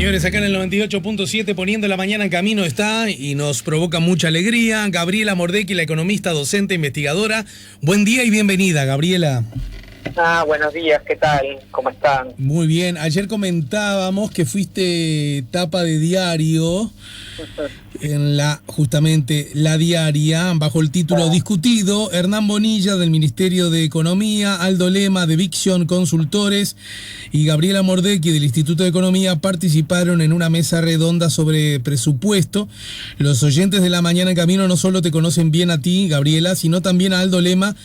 Señores, acá en el 98.7 poniendo la mañana en camino está y nos provoca mucha alegría. Gabriela Mordecki, la economista, docente, investigadora. Buen día y bienvenida, Gabriela. Buenos días, ¿qué tal? ¿Cómo están? Muy bien, ayer comentábamos que fuiste tapa de diario en justamente La Diaria, bajo el título Discutido. Hernán Bonilla del Ministerio de Economía, Aldo Lema de Viction Consultores y Gabriela Mordecki del Instituto de Economía participaron en una mesa redonda sobre presupuesto. Los oyentes de La Mañana en Camino no solo te conocen bien a ti, Gabriela, sino también a Aldo Lema,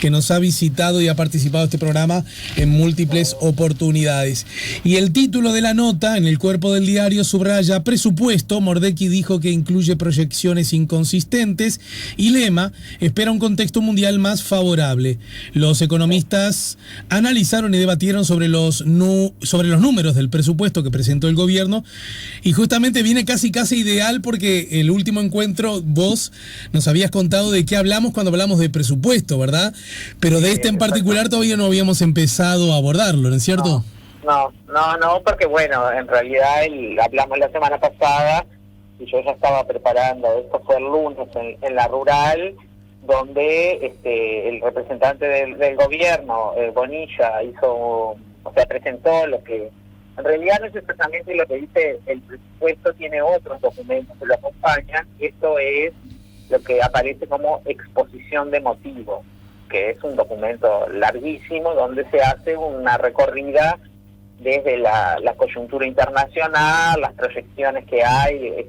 que nos ha visitado y ha participado en este programa en múltiples oportunidades. Y el título de la nota en el cuerpo del diario subraya presupuesto. Mordecki dijo que incluye proyecciones inconsistentes y Lema espera un contexto mundial más favorable. Los economistas analizaron y debatieron sobre los números del presupuesto que presentó el gobierno y justamente viene casi ideal porque el último encuentro vos nos habías contado de qué hablamos cuando hablamos de presupuesto, ¿verdad? Pero de este en particular todavía no habíamos empezado a abordarlo, ¿no es cierto? No, porque bueno, en realidad hablamos la semana pasada y yo ya estaba preparando, esto fue el lunes en la rural, donde el representante del gobierno, Bonilla, presentó lo que en realidad no es exactamente lo que dice el presupuesto, tiene otros documentos que lo acompañan. Esto es lo que aparece como exposición de motivos, que es un documento larguísimo donde se hace una recorrida desde la coyuntura internacional, las proyecciones que hay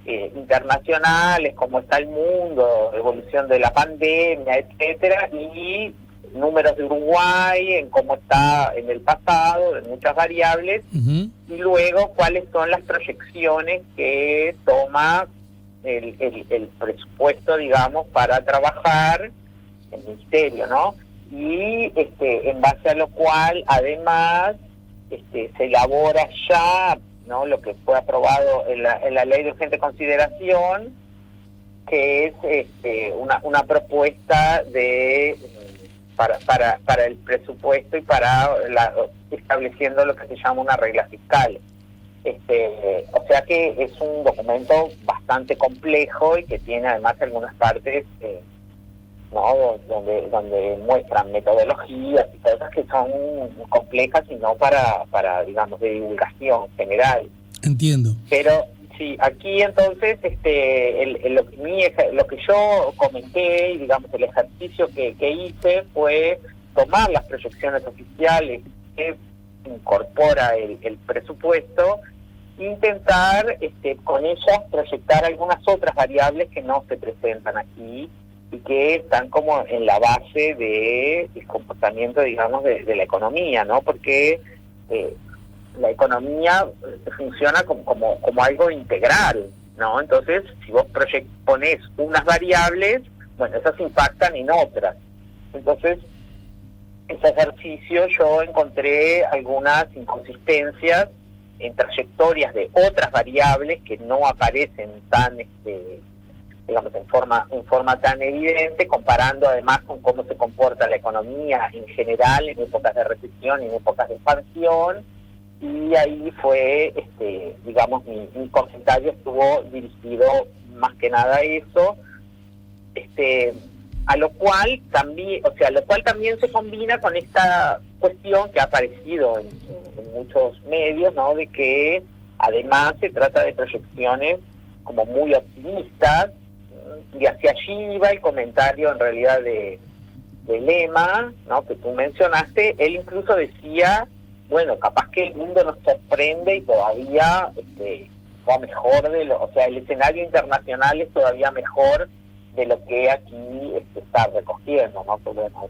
internacionales, cómo está el mundo, evolución de la pandemia, etcétera, y números de Uruguay, en cómo está en el pasado, de muchas variables, y luego cuáles son las proyecciones que toma el presupuesto, digamos, para trabajar el ministerio, ¿no? Y en base a lo cual, además, se elabora ya, ¿no?, lo que fue aprobado en la ley de urgente consideración, que es una propuesta para el presupuesto y para estableciendo lo que se llama una regla fiscal. O sea que es un documento bastante complejo y que tiene además algunas partes ¿no?, donde muestran metodologías y cosas que son complejas y no para digamos, de divulgación general. Entiendo. Pero sí, aquí entonces lo que yo comenté y digamos el ejercicio que hice fue tomar las proyecciones oficiales que incorpora el presupuesto, intentar con ellas proyectar algunas otras variables que no se presentan aquí y que están como en la base del comportamiento, digamos, de la economía, ¿no? Porque la economía funciona como algo integral, ¿no? Entonces, si vos ponés unas variables, bueno, esas impactan en otras. Entonces, ese ejercicio yo encontré algunas inconsistencias en trayectorias de otras variables que no aparecen tan digamos, en forma tan evidente, comparando además con cómo se comporta la economía en general en épocas de recesión y en épocas de expansión, y ahí fue, digamos, mi comentario estuvo dirigido más que nada a eso, a lo cual también se combina con esta cuestión que ha aparecido en muchos medios, ¿no?, de que además se trata de proyecciones como muy optimistas, y hacia allí iba el comentario en realidad de Lema, ¿no?, que tú mencionaste. Él incluso decía, bueno, capaz que el mundo nos sorprende y todavía va mejor o sea, el escenario internacional es todavía mejor de lo que aquí está recogiendo, ¿no? Porque, bueno,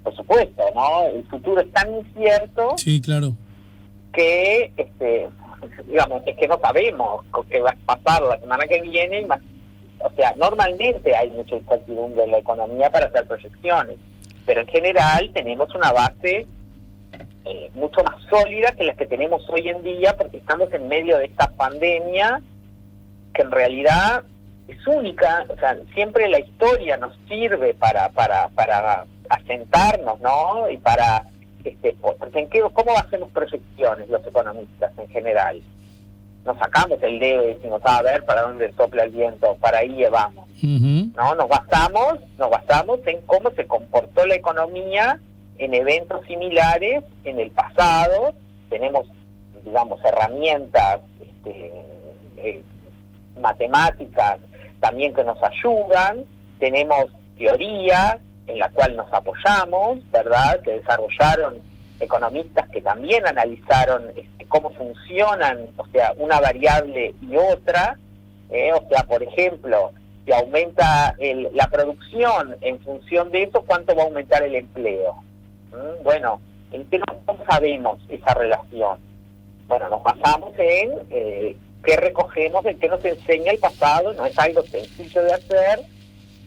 por supuesto, ¿no? El futuro es tan incierto. Sí, claro. Que, digamos, es que no sabemos qué va a pasar la semana que viene. O sea, normalmente hay mucha incertidumbre en la economía para hacer proyecciones, pero en general tenemos una base mucho más sólida que las que tenemos hoy en día, porque estamos en medio de esta pandemia que en realidad es única. O sea, siempre la historia nos sirve para asentarnos, ¿no?, y para ¿cómo hacemos proyecciones los economistas en general? Nos sacamos el dedo y decimos, a ver para dónde sopla el viento, para ahí vamos. ¿No? Nos basamos en cómo se comportó la economía en eventos similares en el pasado. Tenemos, digamos, herramientas matemáticas también que nos ayudan, tenemos teoría en la cual nos apoyamos, ¿verdad?, que desarrollaron economistas que también analizaron cómo funcionan, o sea, una variable y otra, o sea, por ejemplo, si aumenta la producción, en función de eso, ¿cuánto va a aumentar el empleo? Bueno, ¿en qué no sabemos esa relación? Bueno, nos basamos en qué recogemos, en qué nos enseña el pasado, no es algo sencillo de hacer,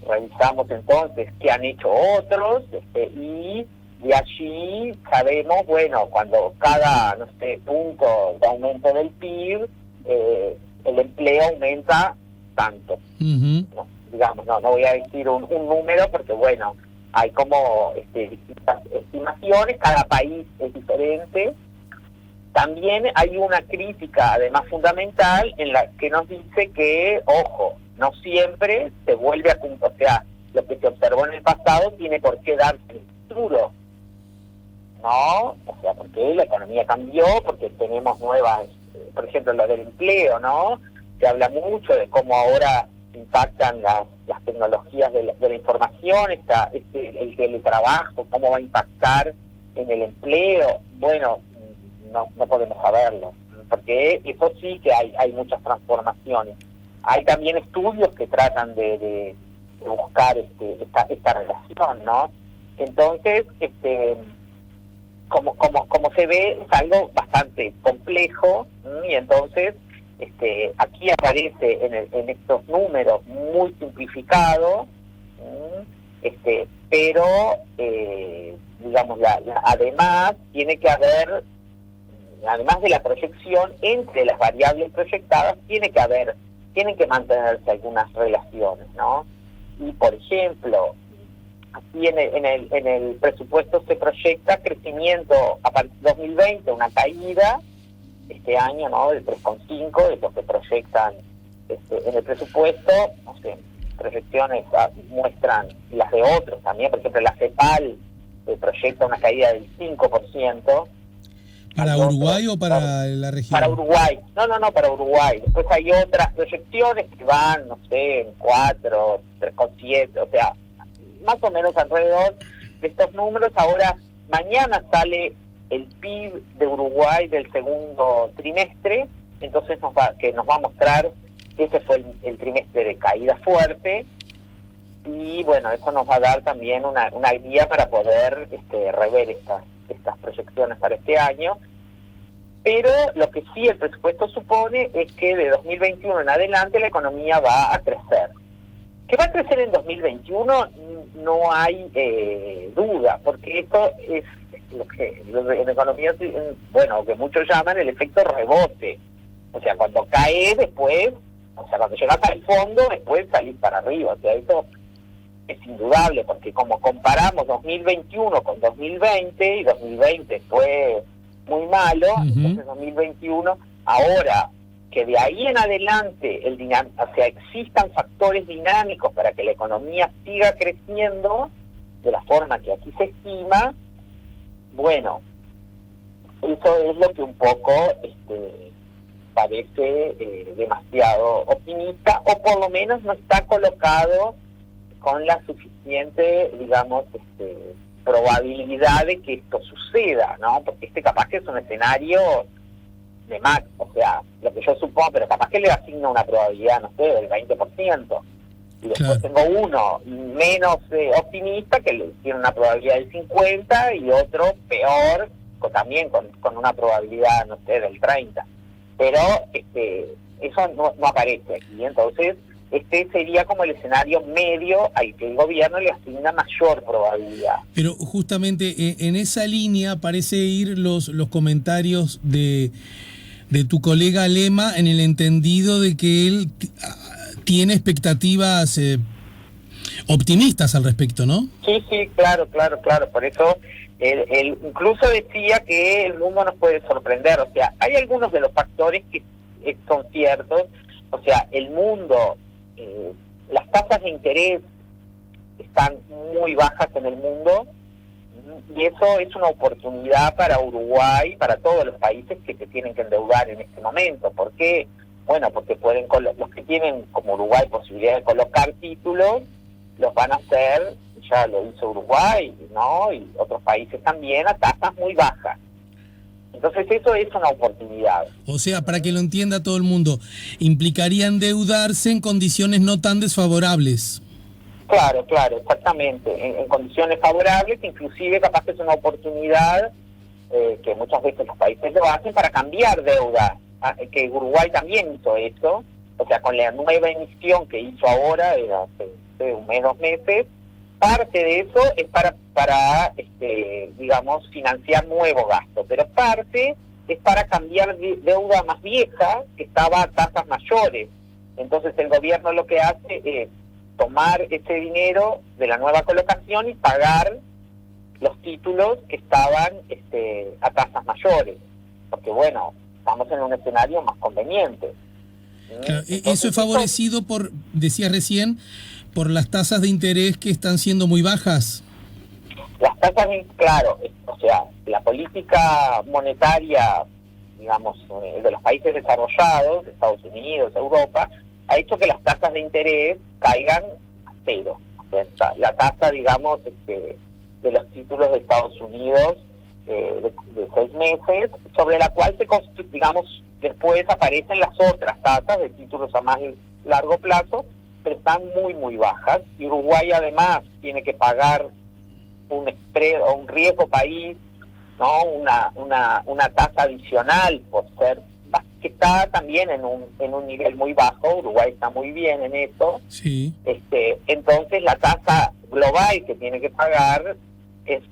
revisamos entonces qué han hecho otros, y de allí sabemos, bueno, cuando cada, no sé, punto de aumento del PIB, el empleo aumenta tanto. No, digamos, no voy a decir un número porque, bueno, hay como distintas estimaciones, cada país es diferente. También hay una crítica, además fundamental, en la que nos dice que, ojo, no siempre se vuelve a cumplir, o sea, lo que se observó en el pasado tiene por qué darse en el futuro, ¿no? O sea, porque la economía cambió, porque tenemos nuevas, por ejemplo, lo del empleo, ¿no? Se habla mucho de cómo ahora impactan las tecnologías de la información, el teletrabajo, cómo va a impactar en el empleo. Bueno, no podemos saberlo, porque eso sí que hay muchas transformaciones. Hay también estudios que tratan de buscar esta relación, ¿no? Entonces, como se ve, es algo bastante complejo, y entonces aquí aparece en estos números muy simplificado, pero digamos, además tiene que haber, además de la proyección, entre las variables proyectadas tienen que mantenerse algunas relaciones, ¿no? Y por ejemplo, aquí en el presupuesto se proyecta crecimiento a partir de 2020, una caída este año, ¿no?, del 3,5, de lo que proyectan en el presupuesto. No sé, proyecciones muestran las de otros también, por ejemplo la CEPAL proyecta una caída del 5%. ¿Para Uruguay o para la región? Para Uruguay. No, para Uruguay. Después hay otras proyecciones que van, no sé, en 4, 3,7, o sea, más o menos alrededor de estos números. Ahora, mañana sale el PIB de Uruguay del segundo trimestre, entonces nos va a mostrar que ese fue el trimestre de caída fuerte, y bueno, eso nos va a dar también una guía para poder rever estas proyecciones para este año. Pero lo que sí el presupuesto supone es que de 2021 en adelante la economía va a crecer. Que va a crecer en 2021 no hay duda, porque esto es lo que en economía, bueno, que muchos llaman el efecto rebote. O sea, cuando cae después, o sea, cuando llegas al fondo, después salís para arriba. O sea, eso es indudable, porque como comparamos 2021 con 2020, y 2020 fue muy malo, entonces 2021, ahora que de ahí en adelante o sea, existan factores dinámicos para que la economía siga creciendo de la forma que aquí se estima, bueno, eso es lo que un poco parece demasiado optimista, o por lo menos no está colocado con la suficiente, digamos, probabilidad de que esto suceda, ¿no? Porque capaz que es un escenario de max, o sea, lo que yo supongo, pero capaz que le asigna una probabilidad, no sé, del 20%. Y después tengo uno menos optimista que tiene una probabilidad del 50%, y otro peor, también con una probabilidad, no sé, del 30%. Pero eso no aparece aquí, entonces sería como el escenario medio al que el gobierno le asigna mayor probabilidad. Pero justamente en esa línea parece ir los comentarios de tu colega Lema, en el entendido de que él tiene expectativas optimistas al respecto, ¿no? Sí, claro. Por eso Él incluso decía que el mundo nos puede sorprender, o sea, hay algunos de los factores que son ciertos, o sea, el mundo, las tasas de interés están muy bajas en el mundo, y eso es una oportunidad para Uruguay, para todos los países que se tienen que endeudar en este momento. ¿Por qué? Bueno, porque pueden los que tienen, como Uruguay, posibilidad de colocar títulos, los van a hacer, ya lo hizo Uruguay, ¿no? Y otros países también, a tasas muy bajas. Entonces eso es una oportunidad. O sea, para que lo entienda todo el mundo, implicaría endeudarse en condiciones no tan desfavorables. Claro, exactamente. En condiciones favorables, inclusive capaz que es una oportunidad que muchas veces los países lo hacen para cambiar deuda, que Uruguay también hizo eso, o sea, con la nueva emisión que hizo ahora, hace un mes, 2 meses, parte de eso es para digamos, financiar nuevo gasto, pero parte es para cambiar deuda más vieja que estaba a tasas mayores. Entonces el gobierno lo que hace es tomar ese dinero de la nueva colocación y pagar los títulos que estaban a tasas mayores, porque bueno, estamos en un escenario más conveniente. Claro, eso es favorecido por, decías recién, por las tasas de interés que están siendo muy bajas. Las tasas, claro, o sea, la política monetaria, digamos, de los países desarrollados, Estados Unidos, Europa, ha hecho que las tasas de interés caigan a cero. O sea, la tasa, digamos, de los títulos de Estados Unidos de 6 meses, sobre la cual digamos, después aparecen las otras tasas de títulos a más largo plazo, pero están muy, muy bajas. Y Uruguay además tiene que pagar un spread o un riesgo país, ¿no? Una tasa adicional por ser, que está también en un nivel muy bajo. Uruguay está muy bien en eso. Sí. Entonces la tasa global que tiene que pagar es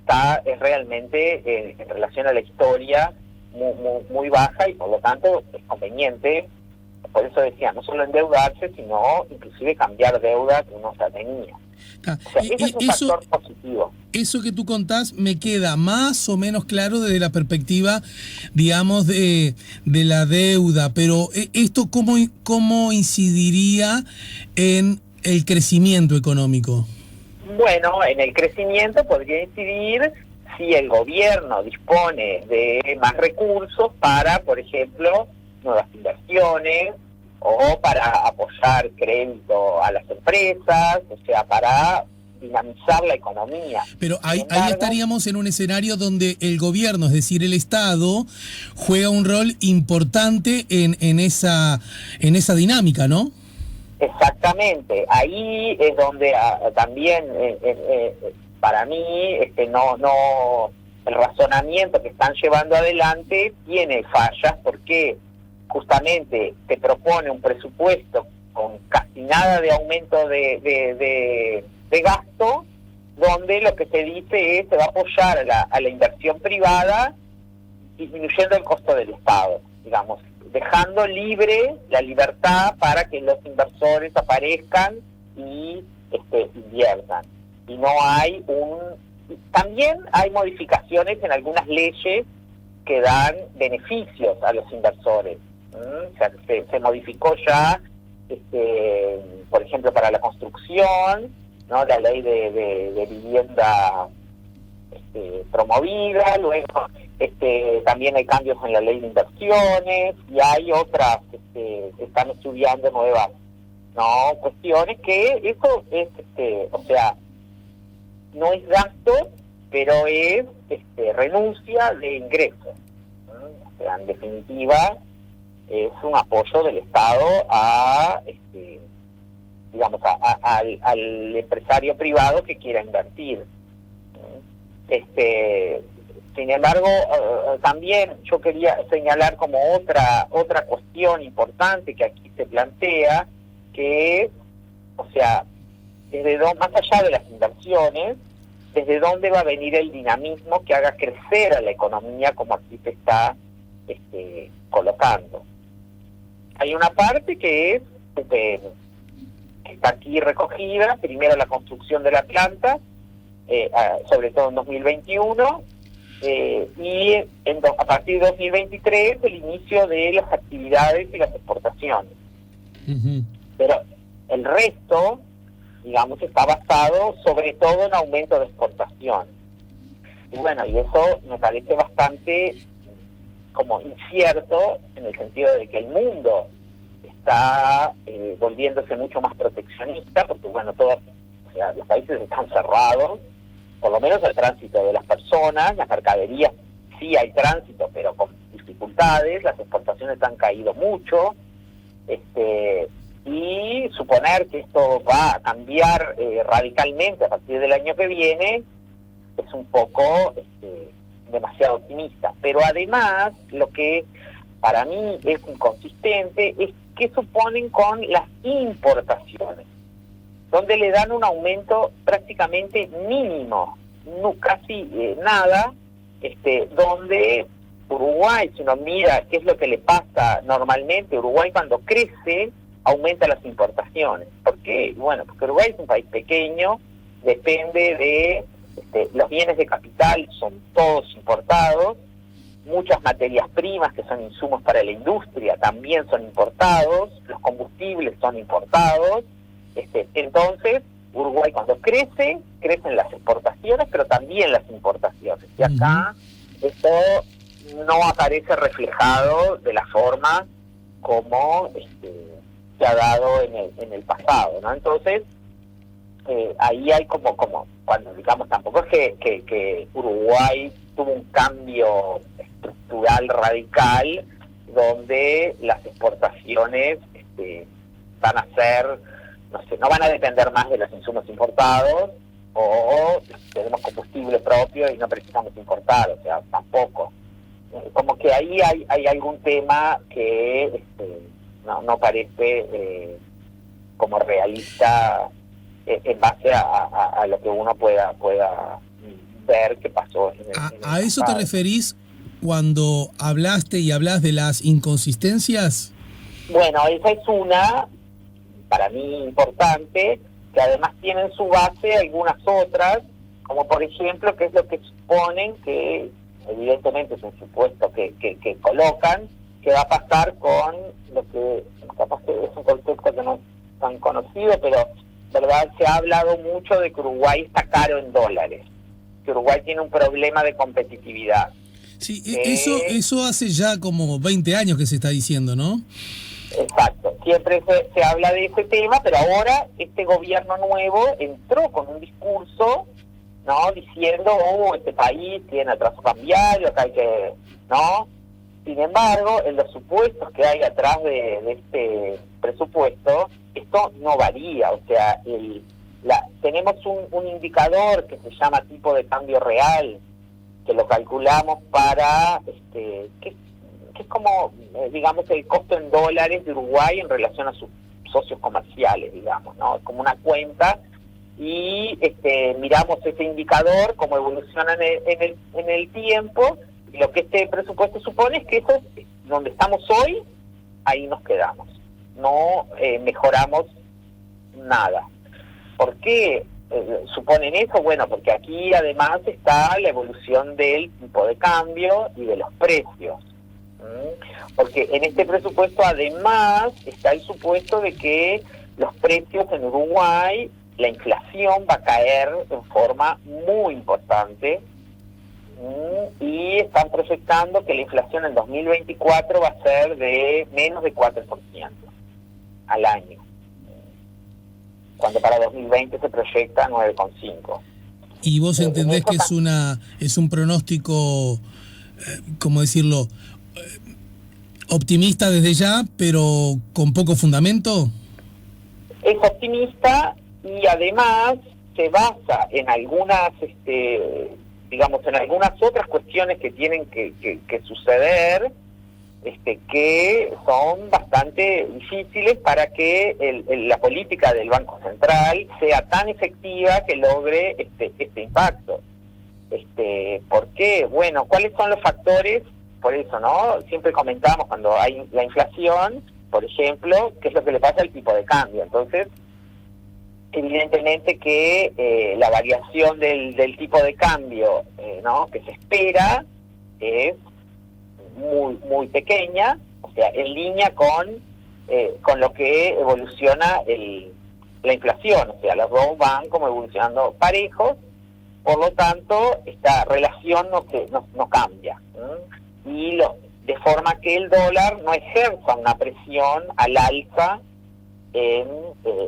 realmente en relación a la historia muy baja, y por lo tanto es conveniente. Por eso decía, no solo endeudarse, sino inclusive cambiar deuda que uno ya tenía. O sea, ese es un factor positivo. Eso que tú contás me queda más o menos claro desde la perspectiva, digamos, de la deuda, pero ¿esto cómo incidiría en el crecimiento económico? Bueno, en el crecimiento podría incidir si el gobierno dispone de más recursos para, por ejemplo, nuevas inversiones, o para apoyar crédito a las empresas, o sea, para dinamizar la economía. Pero ahí estaríamos en un escenario donde el gobierno, es decir, el Estado, juega un rol importante en esa dinámica, ¿no? Exactamente. Ahí es donde también, para mí, el razonamiento que están llevando adelante tiene fallas, porque justamente te propone un presupuesto con casi nada de aumento de gasto, donde lo que se dice es se va a apoyar a la inversión privada, disminuyendo el costo del Estado, digamos, dejando libre la libertad para que los inversores aparezcan y inviertan. Y no hay también hay modificaciones en algunas leyes que dan beneficios a los inversores. O sea, se modificó ya, por ejemplo, para la construcción, ¿no? La ley de vivienda promovida. Luego también hay cambios en la ley de inversiones, y hay otras que están estudiando nuevas, ¿no? Cuestiones que eso es, o sea, no es gasto, pero es renuncia de ingresos, ¿no? O sea, en definitiva, es un apoyo del Estado digamos, al empresario privado que quiera invertir. Sin embargo, también yo quería señalar como otra cuestión importante que aquí se plantea, que es, o sea, más allá de las inversiones, desde dónde va a venir el dinamismo que haga crecer a la economía como aquí se está colocando. Hay una parte que es que está aquí recogida, primero la construcción de la planta, sobre todo en 2021, y a partir de 2023 el inicio de las actividades y las exportaciones. Pero el resto, digamos, está basado sobre todo en aumento de exportación. Y bueno, y eso me parece bastante como incierto, en el sentido de que el mundo está volviéndose mucho más proteccionista, porque bueno, los países están cerrados, por lo menos el tránsito de las personas, las mercaderías, sí hay tránsito, pero con dificultades, las exportaciones han caído mucho, y suponer que esto va a cambiar radicalmente a partir del año que viene es un poco demasiado optimista. Pero además, lo que para mí es inconsistente es que suponen con las importaciones, donde le dan un aumento prácticamente mínimo, no casi nada, donde Uruguay, si uno mira qué es lo que le pasa normalmente, Uruguay cuando crece aumenta las importaciones. ¿Por qué? Bueno, porque Uruguay es un país pequeño, depende de los bienes de capital, son todos importados, muchas materias primas que son insumos para la industria también son importados, los combustibles son importados, entonces Uruguay cuando crece, crecen las exportaciones, pero también las importaciones. Y acá esto no aparece reflejado de la forma como se ha dado en el pasado, ¿no? Entonces, ahí hay como cuando digamos, tampoco es que Uruguay tuvo un cambio estructural radical donde las exportaciones van a ser, no sé, no van a depender más de los insumos importados, o tenemos combustible propio y no precisamos importar, o sea, tampoco. Como que ahí hay algún tema que no parece como realista en base a lo que uno pueda ver que pasó en el ¿A eso te referís cuando hablaste y hablas de las inconsistencias? Bueno, esa es una, para mí, importante, que además tienen su base algunas otras, como por ejemplo, que es lo que suponen que, evidentemente es un supuesto que colocan, que va a pasar con lo que, capaz que es un concepto que no es tan conocido, pero verdad se ha hablado mucho de que Uruguay está caro en dólares, que Uruguay tiene un problema de competitividad. Sí, eso hace ya como 20 años que se está diciendo, ¿no? Exacto, siempre se habla de ese tema, pero ahora este gobierno nuevo entró con un discurso, ¿no? Diciendo, este país tiene atraso cambiario, acá hay que, ¿no? Sin embargo, en los supuestos que hay atrás de este presupuesto, esto no varía, o sea, tenemos un indicador que se llama tipo de cambio real, que lo calculamos para, que es como, digamos, el costo en dólares de Uruguay en relación a sus socios comerciales, digamos, ¿no? Es como una cuenta, y miramos ese indicador, cómo evoluciona en el tiempo, y lo que este presupuesto supone es que eso, donde estamos hoy, ahí nos quedamos. No mejoramos nada. ¿Por qué suponen eso? Bueno, porque aquí además está la evolución del tipo de cambio y de los precios. Porque en este presupuesto además está el supuesto de que los precios en Uruguay, la inflación va a caer en forma muy importante, y están proyectando que la inflación en 2024 va a ser de menos de 4% al año, cuando para 2020 se proyecta 9,5%. ¿Y vos entendés que es un pronóstico, cómo decirlo, optimista desde ya, pero con poco fundamento? Es optimista y además se basa en algunas, digamos, en algunas otras cuestiones que tienen que suceder, que son bastante difíciles para que la política del Banco Central sea tan efectiva que logre este impacto. ¿Por qué? Bueno, ¿cuáles son los factores? Por eso, ¿no? Siempre comentamos cuando hay la inflación, por ejemplo, qué es lo que le pasa al tipo de cambio. Entonces, evidentemente que la variación del tipo de cambio ¿no? que se espera es muy pequeña, o sea, en línea con lo que evoluciona la inflación, o sea, los dos van como evolucionando parejos, por lo tanto, esta relación no cambia, y de forma que el dólar no ejerza una presión al alza en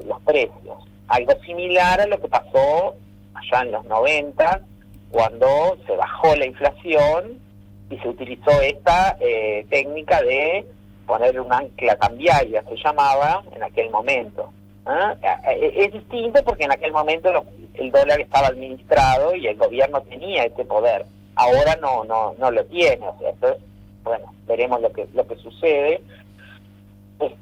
los precios. Algo similar a lo que pasó allá en los 90, cuando se bajó la inflación y se utilizó esta técnica de poner un ancla cambiaria, se llamaba en aquel momento. Es distinto porque en aquel momento el dólar estaba administrado y el gobierno tenía ese poder. Ahora no lo tiene, o sea, entonces, bueno, veremos lo que sucede.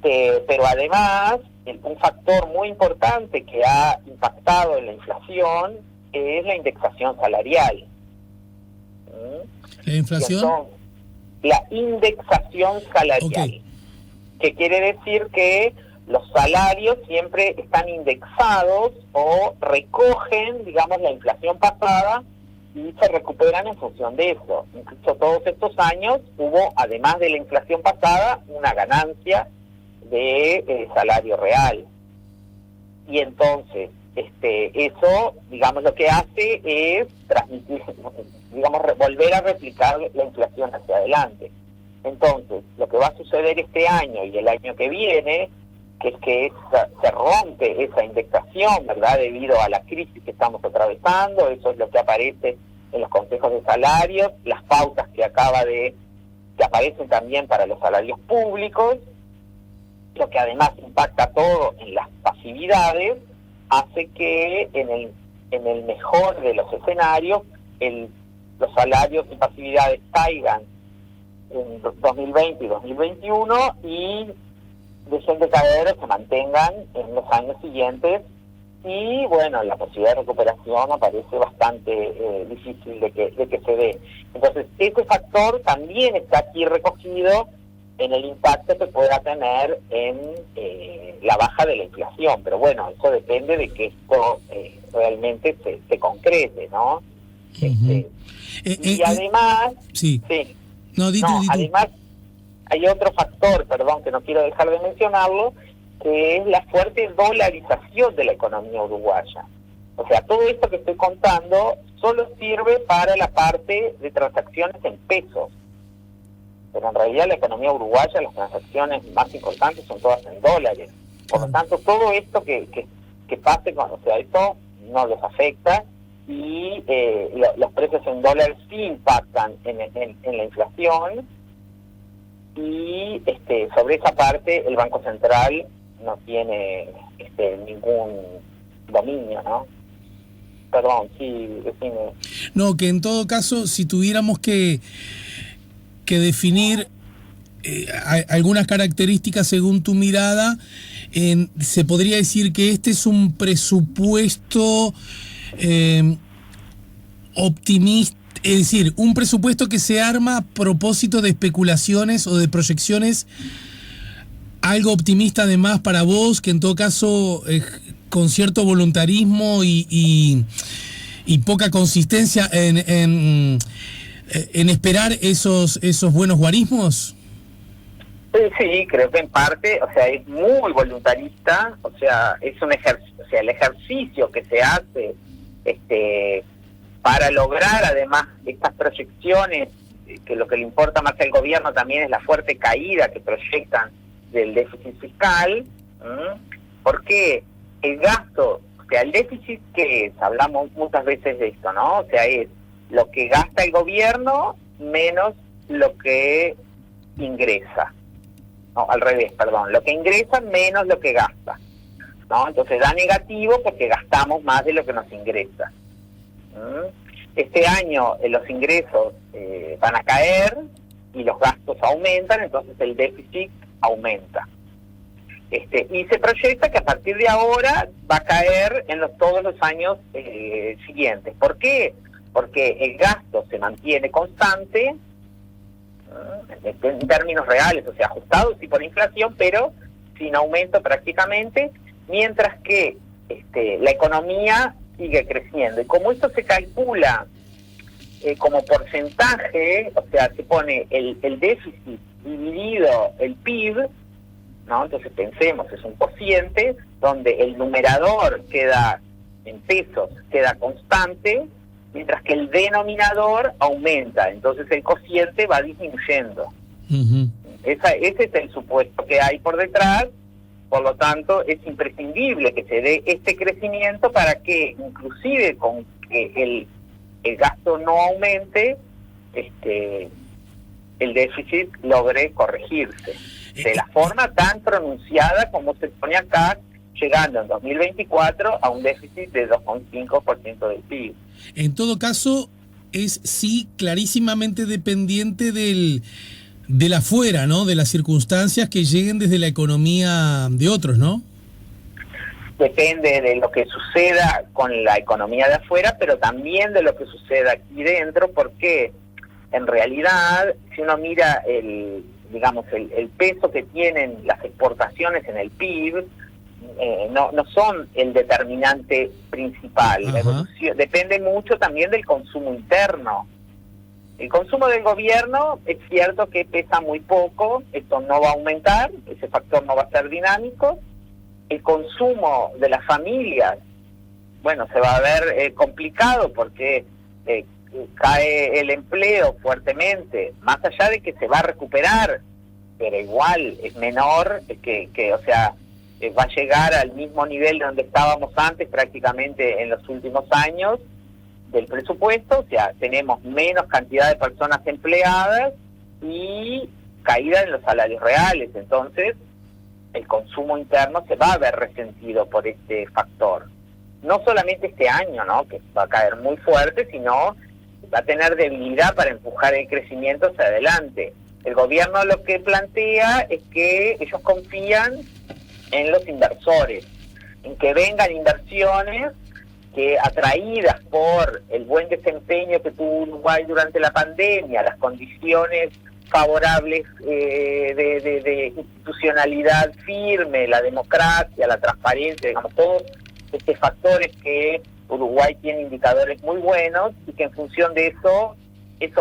Pero además, un factor muy importante que ha impactado en la inflación es la indexación salarial. ¿La inflación? La indexación salarial, okay. Que quiere decir que los salarios siempre están indexados o recogen, digamos, la inflación pasada y se recuperan en función de eso. Incluso todos estos años hubo, además de la inflación pasada, una ganancia de salario real. Y entonces, eso, digamos, lo que hace es transmitir, digamos, volver a replicar la inflación hacia adelante. Entonces, lo que va a suceder este año y el año que viene es que se rompe esa indexación, ¿verdad?, debido a la crisis que estamos atravesando. Eso es lo que aparece en los consejos de salarios, las pautas que aparecen también para los salarios públicos, lo que además impacta todo en las pasividades, hace que en el mejor de los escenarios los salarios y pasividades caigan en 2020 y 2021 y dejen de caer o se mantengan en los años siguientes, y bueno, la posibilidad de recuperación aparece bastante difícil de que se dé. Entonces, ese factor también está aquí recogido en el impacto que pueda tener en la baja de la inflación, pero bueno, eso depende de que esto realmente se concrete, ¿no? Y además, sí. No, además hay otro factor, que no quiero dejar de mencionarlo, que es la fuerte dolarización de la economía uruguaya. O sea, todo esto que estoy contando solo sirve para la parte de transacciones en pesos, pero en realidad la economía uruguaya, las transacciones más importantes son todas en dólares. Por lo tanto, todo esto que pase, o sea, esto no los afecta, y los precios en dólares sí impactan en la inflación, y sobre esa parte el Banco Central no tiene ningún dominio, ¿no? Perdón, sí, decime. No, que en todo caso, si tuviéramos que definir algunas características según tu mirada, se podría decir que este es un presupuesto optimista, es decir, un presupuesto que se arma a propósito de especulaciones o de proyecciones, algo optimista además para vos, que en todo caso con cierto voluntarismo y poca consistencia en esperar esos buenos guarismos. Sí, creo que en parte, o sea, es muy voluntarista, o sea, es un ejercicio, o sea, el ejercicio que se hace para lograr además estas proyecciones, que lo que le importa más al gobierno también es la fuerte caída que proyectan del déficit fiscal, porque el gasto, o sea, el déficit, ¿qué es? Hablamos muchas veces de esto, ¿no? O sea, es lo que gasta el gobierno menos lo que ingresa. No, al revés, perdón. Lo que ingresa menos lo que gasta, ¿no? Entonces da negativo porque gastamos más de lo que nos ingresa. Este año los ingresos van a caer y los gastos aumentan, entonces el déficit aumenta. Y se proyecta que a partir de ahora va a caer en todos los años siguientes. ¿Por qué? Porque el gasto se mantiene constante en términos reales, o sea, ajustados y por inflación, pero sin aumento prácticamente, mientras que la economía sigue creciendo. Y como esto se calcula como porcentaje, o sea, se pone el déficit dividido el PIB, ¿no? Entonces pensemos, es un cociente donde el numerador queda en pesos, queda constante, mientras que el denominador aumenta. Entonces el cociente va disminuyendo. Uh-huh. Ese es el supuesto que hay por detrás. Por lo tanto, es imprescindible que se dé este crecimiento para que, inclusive con que el gasto no aumente, el déficit logre corregirse de la forma tan pronunciada como se pone acá, llegando en 2024 a un déficit de 2,5% del PIB. En todo caso, es sí clarísimamente dependiente del afuera, ¿no? De las circunstancias que lleguen desde la economía de otros, ¿no? Depende de lo que suceda con la economía de afuera, pero también de lo que suceda aquí dentro, porque en realidad, si uno mira el peso que tienen las exportaciones en el PIB, no son el determinante principal. La evolución depende mucho también del consumo interno. El consumo del gobierno es cierto que pesa muy poco, esto no va a aumentar, ese factor no va a ser dinámico. El consumo de las familias, bueno, se va a ver complicado porque cae el empleo fuertemente, más allá de que se va a recuperar, pero igual es menor o sea, va a llegar al mismo nivel donde estábamos antes prácticamente en los últimos años del presupuesto, o sea, tenemos menos cantidad de personas empleadas y caída en los salarios reales. Entonces el consumo interno se va a ver resentido por este factor. No solamente este año, ¿no?, que va a caer muy fuerte, sino va a tener debilidad para empujar el crecimiento hacia adelante. El gobierno lo que plantea es que ellos confían en los inversores, en que vengan inversiones que, atraídas por el buen desempeño que tuvo Uruguay durante la pandemia, las condiciones favorables de institucionalidad firme, la democracia, la transparencia, digamos, todos estos factores que Uruguay tiene indicadores muy buenos y que en función de eso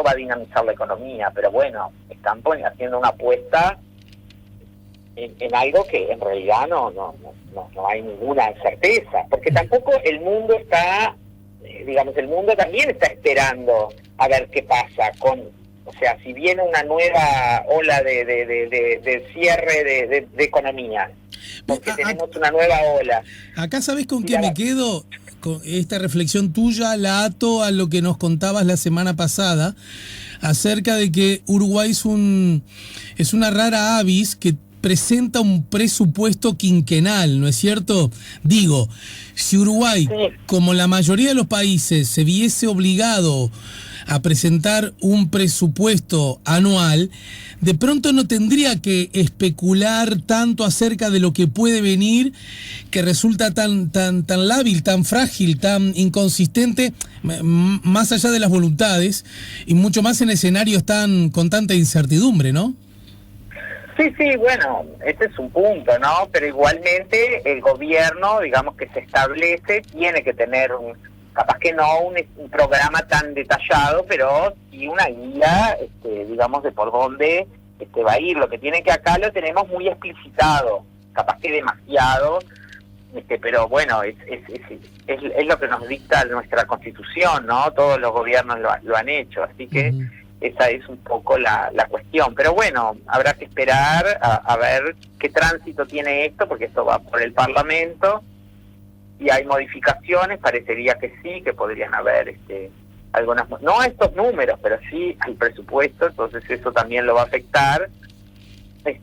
va a dinamizar la economía. Pero bueno, están haciendo una apuesta en algo que en realidad no hay ninguna certeza, porque tampoco el mundo está, el mundo también está esperando a ver qué pasa o sea, si viene una nueva ola de cierre de economía, porque tenemos una nueva ola. Acá, ¿sabés con qué me quedo? Con esta reflexión tuya la ato a lo que nos contabas la semana pasada acerca de que Uruguay es una rara avis que presenta un presupuesto quinquenal, ¿no es cierto? Digo, si Uruguay, como la mayoría de los países, se viese obligado a presentar un presupuesto anual, de pronto no tendría que especular tanto acerca de lo que puede venir, que resulta tan lábil, tan frágil, tan inconsistente, más allá de las voluntades, y mucho más en escenarios con tanta incertidumbre, ¿no? Sí, bueno, ese es un punto, ¿no? Pero igualmente el gobierno, digamos, que se establece, tiene que tener capaz que no un programa tan detallado, pero sí una guía, digamos, de por dónde va a ir. Lo que tiene que acá lo tenemos muy explicitado, capaz que demasiado, pero bueno, es lo que nos dicta nuestra Constitución, ¿no? Todos los gobiernos lo han hecho, así que esa es un poco la cuestión. Pero bueno, habrá que esperar a ver qué tránsito tiene esto, porque esto va por el Parlamento. Si hay modificaciones, parecería que sí, que podrían haber algunas, no a estos números, pero sí al presupuesto, entonces eso también lo va a afectar.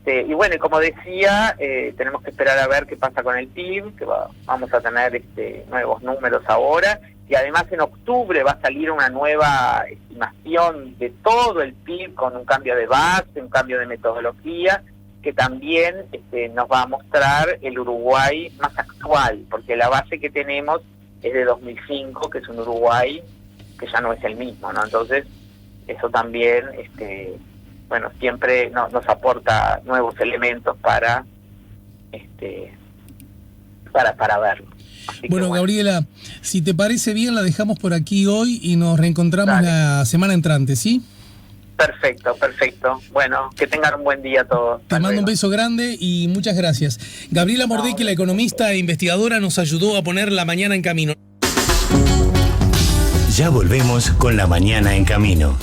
Y bueno, como decía, tenemos que esperar a ver qué pasa con el PIB, que vamos a tener nuevos números ahora, y además en octubre va a salir una nueva estimación de todo el PIB con un cambio de base, un cambio de metodología, que también nos va a mostrar el Uruguay más actual, porque la base que tenemos es de 2005, que es un Uruguay que ya no es el mismo, ¿no? Entonces, eso también, bueno, siempre nos aporta nuevos elementos para para verlo. Así bueno, que, Gabriela, si te parece bien, la dejamos por aquí hoy y nos reencontramos Dale. la semana entrante, ¿sí? Perfecto. Bueno, que tengan un buen día todos. Te mando un beso grande y muchas gracias. Gabriela Mordecki, la economista e investigadora, nos ayudó a poner la mañana en camino. Ya volvemos con La Mañana en Camino.